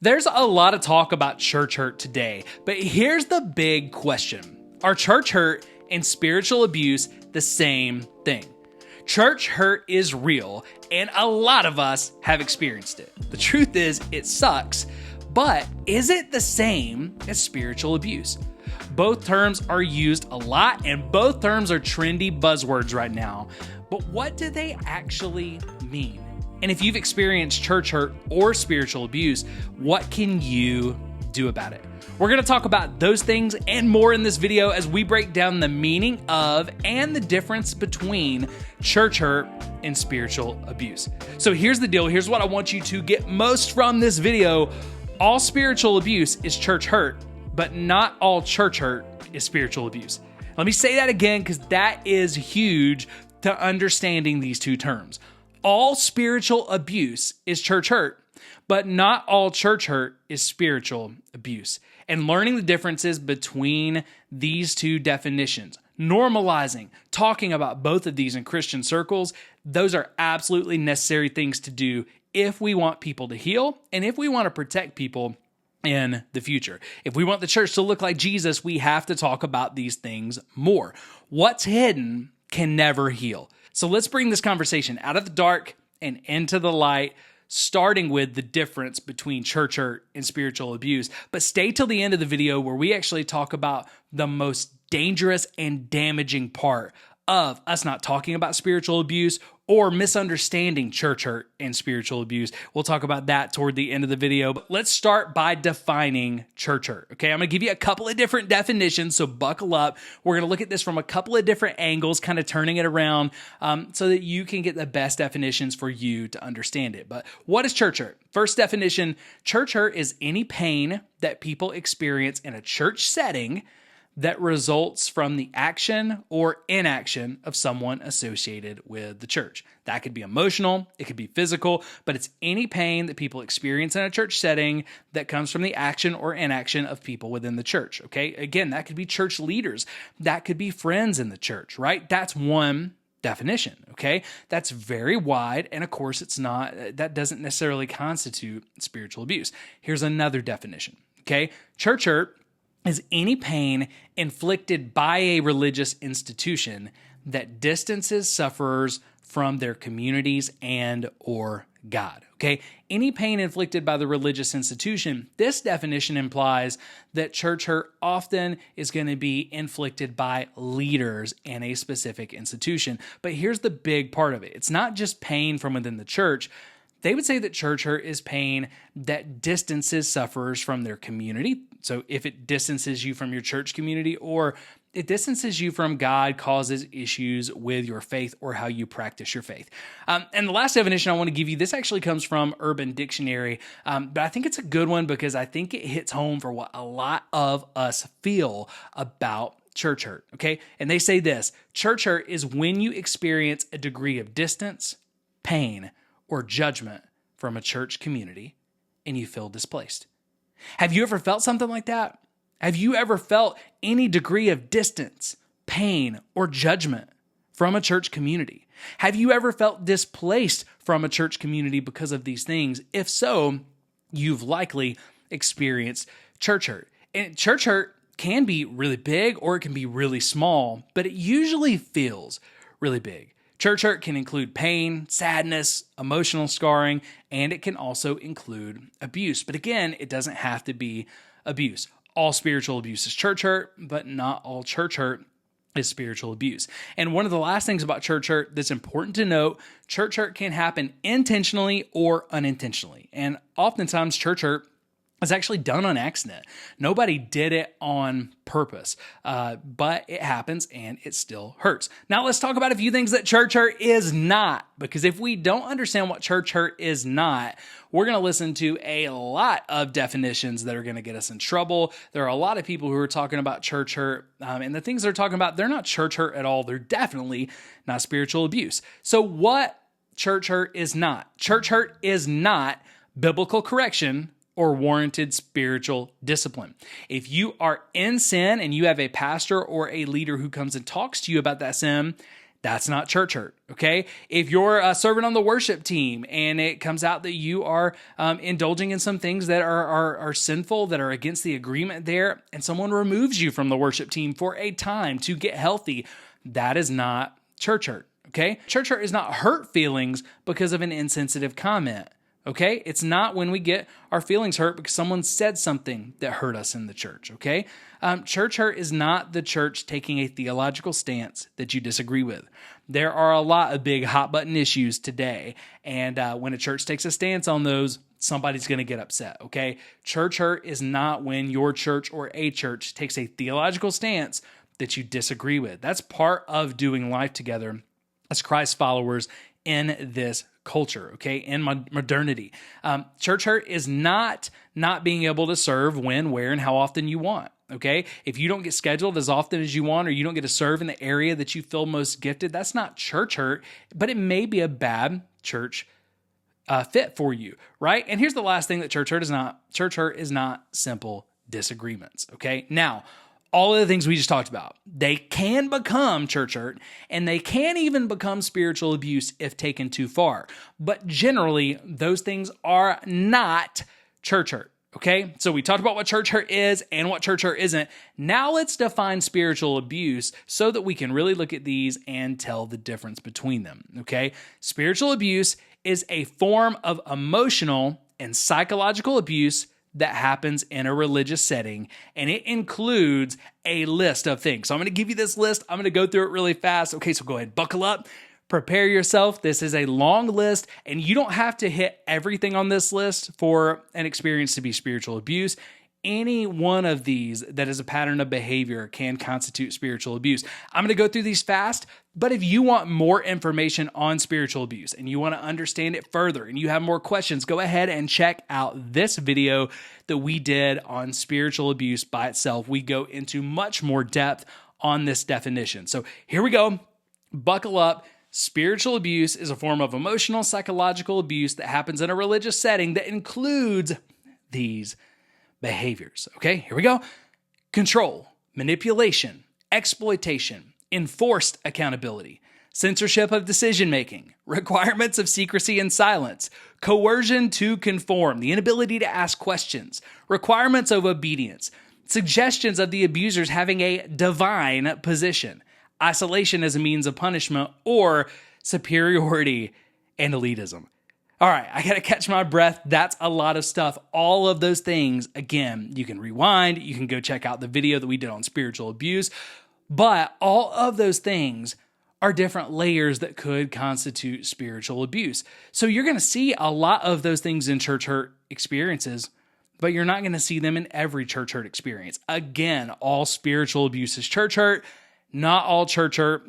There's a lot of talk about church hurt today, but here's the big question. Are church hurt and spiritual abuse the same thing? Church hurt is real, and a lot of us have experienced it. The truth is, it sucks, but is it the same as spiritual abuse? Both terms are used a lot, and both terms are trendy buzzwords right now. But what do they actually mean? And if you've experienced church hurt or spiritual abuse, what can you do about it? We're going to talk about those things and more in this video as we break down the meaning of and the difference between church hurt and spiritual abuse. So here's the deal. Here's what I want you to get most from this video. All spiritual abuse is church hurt, but not all church hurt is spiritual abuse. Let me say that again because that is huge to understanding these two terms. All spiritual abuse is church hurt, but not all church hurt is spiritual abuse. And learning the differences between these two definitions, normalizing, talking about both of these in Christian circles, those are absolutely necessary things to do if we want people to heal and if we want to protect people in the future. If we want the church to look like Jesus, we have to talk about these things more. What's hidden can never heal. So let's bring this conversation out of the dark and into the light, starting with the difference between church hurt and spiritual abuse. But stay till the end of the video where we actually talk about the most dangerous and damaging part of us not talking about spiritual abuse or misunderstanding church hurt and spiritual abuse. We'll talk about that toward the end of the video. But let's start by defining church hurt. Okay, I'm going to give you a couple of different definitions, so buckle up. We're going to look at this from a couple of different angles, kind of turning it around so that you can get the best definitions for you to understand it. But what is church hurt? First definition, church hurt is any pain that people experience in a church setting that results from the action or inaction of someone associated with the church. That could be emotional, it could be physical, but it's any pain that people experience in a church setting that comes from the action or inaction of people within the church, okay? Again, that could be church leaders, that could be friends in the church, right? That's one definition, okay? That's very wide, and of course that doesn't necessarily constitute spiritual abuse. Here's another definition, okay? Church hurt is any pain inflicted by a religious institution that distances sufferers from their communities and or God, okay? Any pain inflicted by the religious institution, this definition implies that church hurt often is going to be inflicted by leaders in a specific institution. But here's the big part of it. It's not just pain from within the church. They would say that church hurt is pain that distances sufferers from their community. So if it distances you from your church community or it distances you from God, causes issues with your faith or how you practice your faith. And the last definition I want to give you, this actually comes from Urban Dictionary, but I think it's a good one because I think it hits home for what a lot of us feel about church hurt, okay? And they say this, church hurt is when you experience a degree of distance, pain, or judgment from a church community and you feel displaced. Have you ever felt something like that? Have you ever felt any degree of distance, pain, or judgment from a church community? Have you ever felt displaced from a church community because of these things? If so, you've likely experienced church hurt. And church hurt can be really big or it can be really small, but it usually feels really big. Church hurt can include pain, sadness, emotional scarring, and it can also include abuse. But again, it doesn't have to be abuse. All spiritual abuse is church hurt, but not all church hurt is spiritual abuse. And one of the last things about church hurt that's important to note, church hurt can happen intentionally or unintentionally. And oftentimes church hurt is actually done on accident. Nobody did it on purpose, but it happens and it still hurts. Now let's talk about a few things that church hurt is not, because if we don't understand what church hurt is not, we're going to listen to a lot of definitions that are going to get us in trouble. There are a lot of people who are talking about church hurt, and the things they're talking about, they're not church hurt at all. They're definitely not spiritual abuse. So what church hurt is not? Church hurt is not biblical correction or warranted spiritual discipline. If you are in sin and you have a pastor or a leader who comes and talks to you about that sin, That's not church hurt, okay? If you're serving on the worship team and it comes out that you are indulging in some things that are sinful, that are against the agreement there, and someone removes you from the worship team for a time to get healthy, that is not church hurt, okay? Church hurt is not hurt feelings because of an insensitive comment, okay? It's not when we get our feelings hurt because someone said something that hurt us in the church, okay? Church hurt is not the church taking a theological stance that you disagree with. There are a lot of big hot button issues today, and when a church takes a stance on those, somebody's going to get upset, okay? Church hurt is not when your church or a church takes a theological stance that you disagree with. That's part of doing life together as Christ followers in this culture, okay, in modernity. Church hurt is not being able to serve when, where, and how often you want, okay? If you don't get scheduled as often as you want, or you don't get to serve in the area that you feel most gifted, that's not church hurt, but it may be a bad church fit for you, right? And here's the last thing that church hurt is not. Church hurt is not simple disagreements, okay? Now, all of the things we just talked about, they can become church hurt, and they can even become spiritual abuse if taken too far. But generally, those things are not church hurt, okay? So we talked about what church hurt is and what church hurt isn't. Now let's define spiritual abuse so that we can really look at these and tell the difference between them, okay? Spiritual abuse is a form of emotional and psychological abuse that happens in a religious setting, and it includes a list of things. So I'm going to give you this list. I'm going to go through it really fast. Okay, so go ahead, buckle up, prepare yourself. This is a long list, and you don't have to hit everything on this list for an experience to be spiritual abuse. Any one of these that is a pattern of behavior can constitute spiritual abuse. I'm going to go through these fast, but if you want more information on spiritual abuse and you want to understand it further and you have more questions, go ahead and check out this video that we did on spiritual abuse by itself. We go into much more depth on this definition. So here we go. Buckle up. Spiritual abuse is a form of emotional, psychological abuse that happens in a religious setting that includes these behaviors. Okay, here we go. Control, manipulation, exploitation, enforced accountability, censorship of decision-making, requirements of secrecy and silence, coercion to conform, the inability to ask questions, requirements of obedience, suggestions of the abusers having a divine position, isolation as a means of punishment, or superiority and elitism. All right, I got to catch my breath. That's a lot of stuff. All of those things, again, you can rewind. You can go check out the video that we did on spiritual abuse. But all of those things are different layers that could constitute spiritual abuse. So you're going to see a lot of those things in church hurt experiences, but you're not going to see them in every church hurt experience. Again, all spiritual abuse is church hurt. Not all church hurt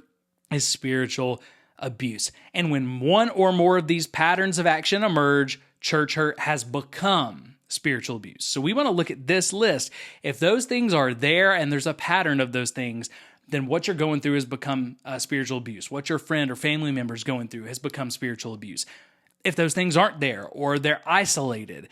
is spiritual abuse. And when one or more of these patterns of action emerge, church hurt has become spiritual abuse. So we want to look at this list. If those things are there and there's a pattern of those things, then what you're going through has become spiritual abuse. What your friend or family member is going through has become spiritual abuse. If those things aren't there or they're isolated,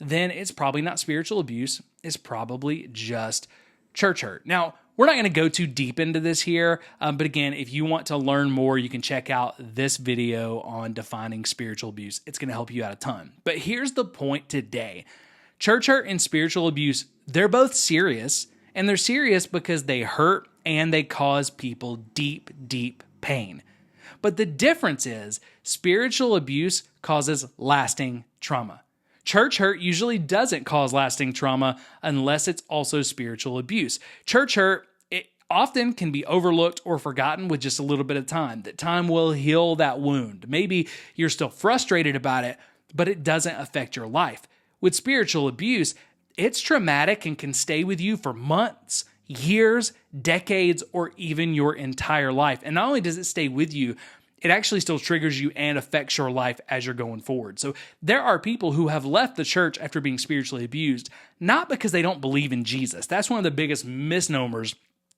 then it's probably not spiritual abuse. It's probably just church hurt. Now, we're not going to go too deep into this here, but again, if you want to learn more, you can check out this video on defining spiritual abuse. It's going to help you out a ton. But here's the point today. Church hurt and spiritual abuse, they're both serious, and they're serious because they hurt and they cause people deep, deep pain. But the difference is spiritual abuse causes lasting trauma. Church hurt usually doesn't cause lasting trauma unless it's also spiritual abuse. Church hurt, it often can be overlooked or forgotten with just a little bit of time. That time will heal that wound. Maybe you're still frustrated about it, but it doesn't affect your life. With spiritual abuse, it's traumatic and can stay with you for months, years, decades, or even your entire life. And not only does it stay with you, it actually still triggers you and affects your life as you're going forward. So there are people who have left the church after being spiritually abused, not because they don't believe in Jesus. That's one of the biggest misnomers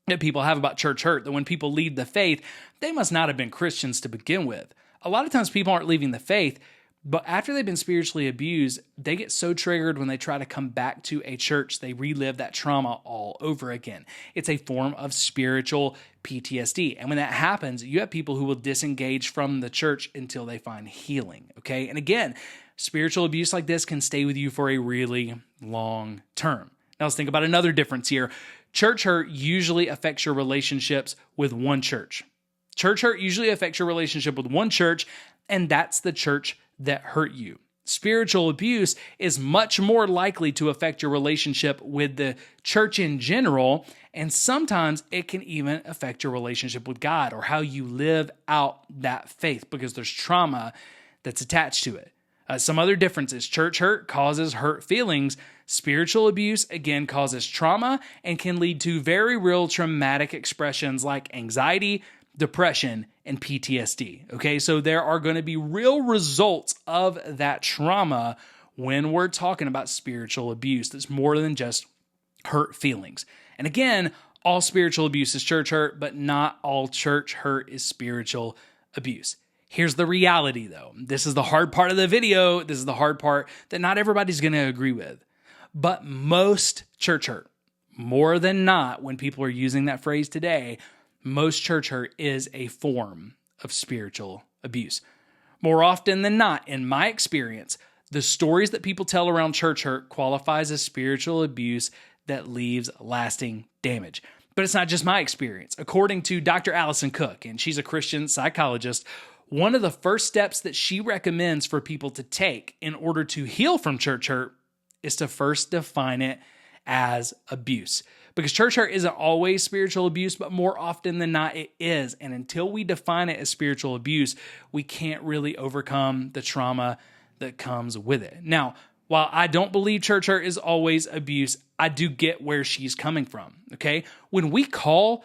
that people have about church hurt, that when people leave the faith, they must not have been Christians to begin with. A lot of times people aren't leaving the faith But after they've been spiritually abused, they get so triggered when they try to come back to a church, they relive that trauma all over again. It's a form of spiritual PTSD. And when that happens, you have people who will disengage from the church until they find healing, okay? And again, spiritual abuse like this can stay with you for a really long term. Now let's think about another difference here. Church hurt usually affects your relationships with one church. Church hurt usually affects your relationship with one church, and that's the church that hurt you. Spiritual abuse is much more likely to affect your relationship with the church in general, and sometimes it can even affect your relationship with God or how you live out that faith because there's trauma that's attached to it. Some other differences: church hurt causes hurt feelings. Spiritual abuse, again, causes trauma and can lead to very real traumatic expressions like anxiety, depression, and PTSD. Okay, so there are going to be real results of that trauma when we're talking about spiritual abuse. That's more than just hurt feelings. And again, all spiritual abuse is church hurt, but not all church hurt is spiritual abuse. Here's the reality, though. This is the hard part of the video. This is the hard part that not everybody's going to agree with. But most church hurt, more than not, when people are using that phrase today, most church hurt is a form of spiritual abuse. More often than not, in my experience, the stories that people tell around church hurt qualifies as spiritual abuse that leaves lasting damage. But it's not just my experience. According to Dr. Allison Cook, and she's a Christian psychologist, one of the first steps that she recommends for people to take in order to heal from church hurt is to first define it as abuse. Because church hurt isn't always spiritual abuse, but more often than not, it is. And until we define it as spiritual abuse, we can't really overcome the trauma that comes with it. Now, while I don't believe church hurt is always abuse, I do get where she's coming from, okay? When we call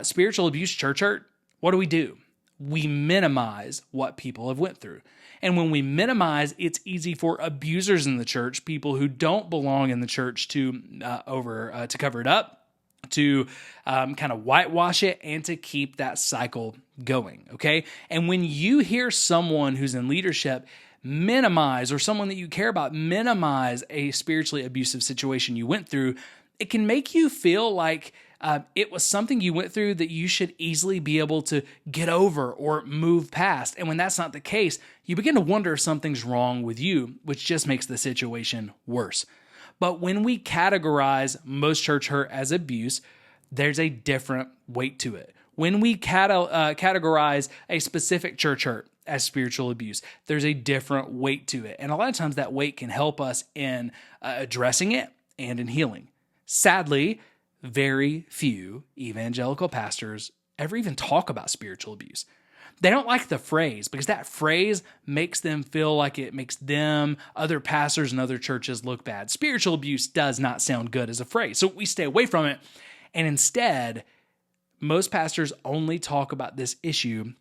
spiritual abuse church hurt, what do? We minimize what people have went through. And when we minimize, it's easy for abusers in the church, people who don't belong in the church, to cover it up, to kind of whitewash it, and to keep that cycle going, okay? And when you hear someone who's in leadership minimize, or someone that you care about minimize a spiritually abusive situation you went through, it can make you feel like it was something you went through that you should easily be able to get over or move past. And when that's not the case, you begin to wonder if something's wrong with you, which just makes the situation worse. But when we categorize most church hurt as abuse, there's a different weight to it. When we categorize a specific church hurt as spiritual abuse, there's a different weight to it. And a lot of times that weight can help us in addressing it and in healing. Sadly, very few evangelical pastors ever even talk about spiritual abuse. They don't like the phrase because that phrase makes them feel like it makes them, other pastors and other churches, look bad. Spiritual abuse does not sound good as a phrase, so we stay away from it. And instead, most pastors only talk about this issue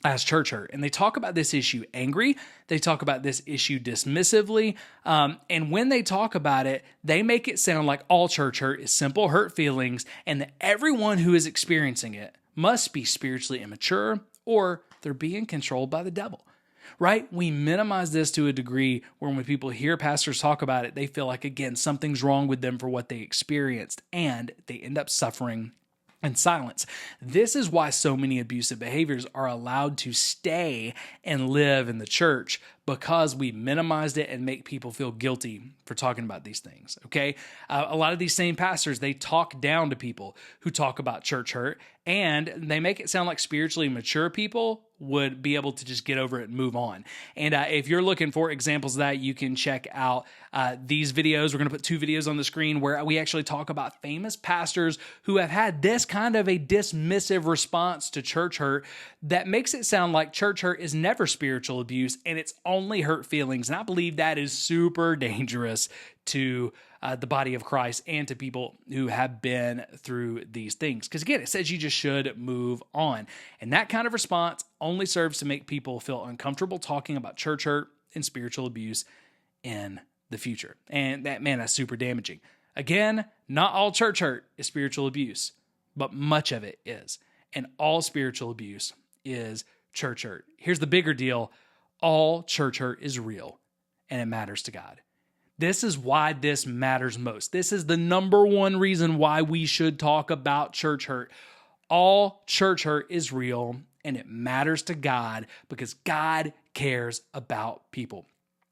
as church hurt. And they talk about this issue angry. They talk about this issue dismissively. And when they talk about it, they make it sound like all church hurt is simple hurt feelings and that everyone who is experiencing it must be spiritually immature or they're being controlled by the devil, right? We minimize this to a degree where when people hear pastors talk about it, they feel like, again, something's wrong with them for what they experienced, and they end up suffering in silence. This is why so many abusive behaviors are allowed to stay and live in the church, because we minimized it and make people feel guilty for talking about these things, okay? A lot of these same pastors, they talk down to people who talk about church hurt, and they make it sound like spiritually mature people would be able to just get over it and move on. And if you're looking for examples of that, you can check out these videos. We're going to put 2 videos on the screen where we actually talk about famous pastors who have had this kind of a dismissive response to church hurt that makes it sound like church hurt is never spiritual abuse and it's only hurt feelings. And I believe that is super dangerous to the body of Christ and to people who have been through these things. Because again, it says you just should move on. And that kind of response only serves to make people feel uncomfortable talking about church hurt and spiritual abuse in the future. And that's super damaging. Again, not all church hurt is spiritual abuse, but much of it is. And all spiritual abuse is church hurt. Here's the bigger deal. All church hurt is real, and it matters to God. This is why this matters most. This is the number one reason why we should talk about church hurt. All church hurt is real, and it matters to God because God cares about people.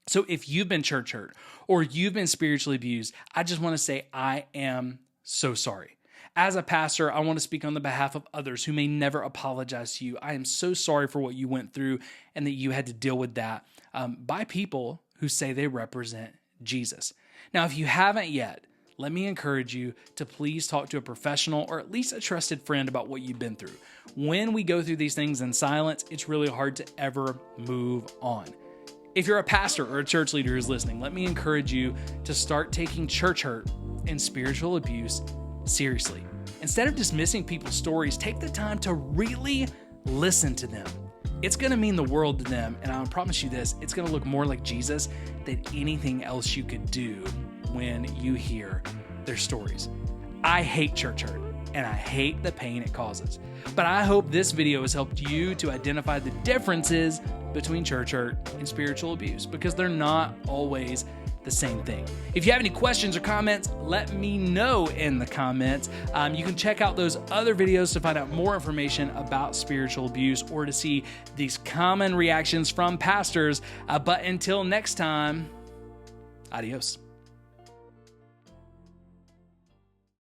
So if you've been church hurt or you've been spiritually abused, I just want to say I am so sorry. As a pastor, I want to speak on the behalf of others who may never apologize to you. I am so sorry for what you went through and that you had to deal with that by people who say they represent Jesus. Now, if you haven't yet, let me encourage you to please talk to a professional or at least a trusted friend about what you've been through. When we go through these things in silence, it's really hard to ever move on. If you're a pastor or a church leader who's listening, let me encourage you to start taking church hurt and spiritual abuse seriously. Instead of dismissing people's stories, take the time to really listen to them. It's going to mean the world to them, and I promise you this, it's going to look more like Jesus than anything else you could do when you hear their stories. I hate church hurt, and I hate the pain it causes. But I hope this video has helped you to identify the differences between church hurt and spiritual abuse, because they're not always the same thing. If you have any questions or comments, let me know in the comments. You can check out those other videos to find out more information about spiritual abuse or to see these common reactions from pastors. But until next time, adios.